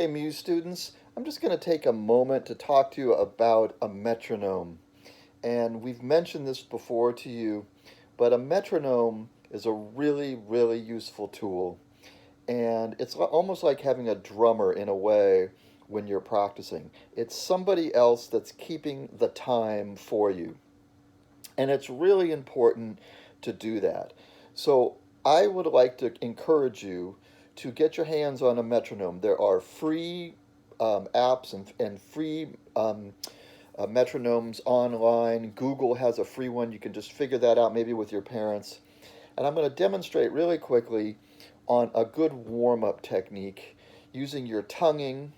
Hey Muse students, I'm just going to take a moment to talk to you about a metronome. And we've mentioned this before to you, but a metronome is a really useful tool. And it's almost like having a drummer in a way when you're practicing. It's somebody else that's keeping the time for you. And it's really important to do that. So I would like to encourage you to get your hands on a metronome. There are free apps and free metronomes online. Google has a free one. You can just figure that out maybe with your parents. And I'm going to demonstrate really quickly on a good warm-up technique using your tonguing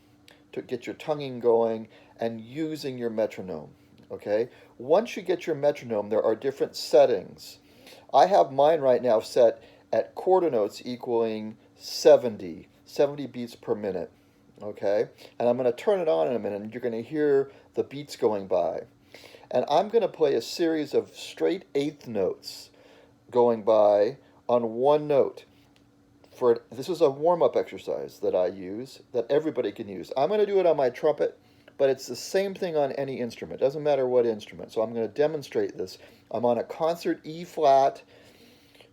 to get your tonguing going and using your metronome. Okay? Once you get your metronome, there are different settings. I have mine right now set at quarter notes equaling 70 beats per minute. Okay? And I'm going to turn it on in a minute and you're going to hear the beats going by. And I'm going to play a series of straight eighth notes going by on one note. This is a warm-up exercise that I use, that everybody can use. I'm going to do it on my trumpet, but it's the same thing on any instrument. It doesn't matter what instrument. So I'm going to demonstrate this. I'm on a concert E flat,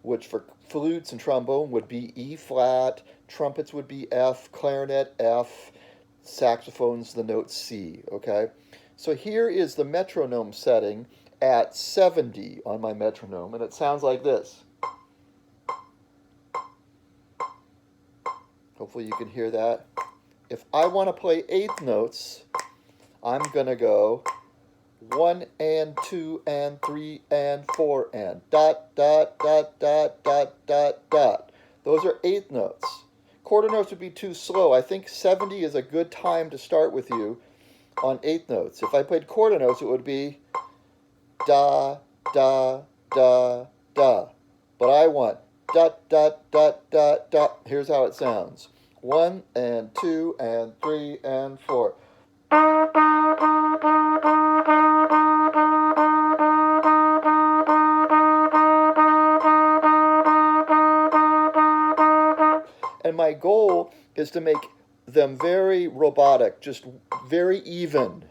which for flutes and trombone would be E flat, trumpets would be F, clarinet F, saxophones the note C, okay? So here is the metronome setting at 70 on my metronome, and it sounds like this. Hopefully you can hear that. If I want to play eighth notes, I'm going to go 1 and 2 and 3 and 4 and dot, dot, dot, dot, dot, dot, dot. Those are eighth notes. Quarter notes would be too slow. I think 70 is a good time to start with you on eighth notes. If I played quarter notes, it would be da, da, da, da. But I want dot, dot, dot, dot, dot. Here's how it sounds. 1 and 2 and 3 and 4. And my goal is to make them very robotic, just very even,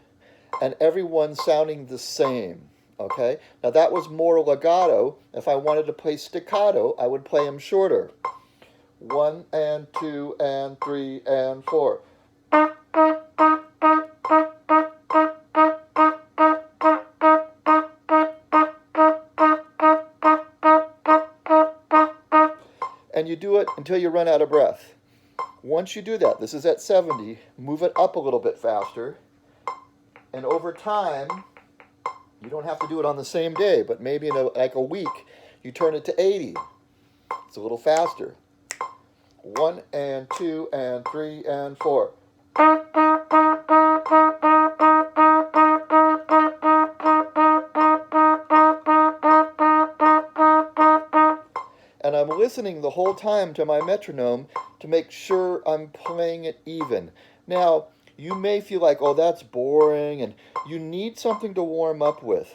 and everyone sounding the same. Okay? Now that was more legato. If I wanted to play staccato, I would play them shorter. 1 and 2 and 3 and 4. And you do it until you run out of breath. Once you do that, this is at 70, move it up a little bit faster. And over time, you don't have to do it on the same day, but maybe in like a week, you turn it to 80. It's a little faster. 1 and 2 and 3 and 4. And I'm listening the whole time to my metronome to make sure I'm playing it even. Now, you may feel like, oh, that's boring, and you need something to warm up with.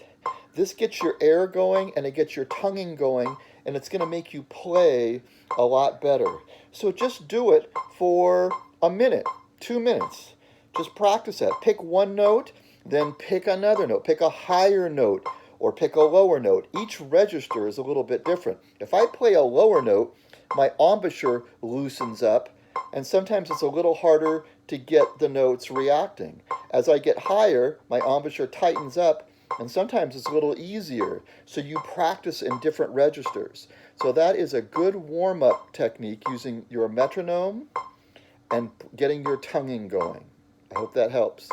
This gets your air going, and it gets your tonguing going, and it's going to make you play a lot better. So just do it for a minute, 2 minutes. Just practice that. Pick one note, then pick another note. Pick a higher note or pick a lower note. Each register is a little bit different. If I play a lower note, my embouchure loosens up, and sometimes it's a little harder to get the notes reacting. As I get higher, my embouchure tightens up, and sometimes it's a little easier. So you practice in different registers. So that is a good warm-up technique using your metronome and getting your tonguing going. I hope that helps.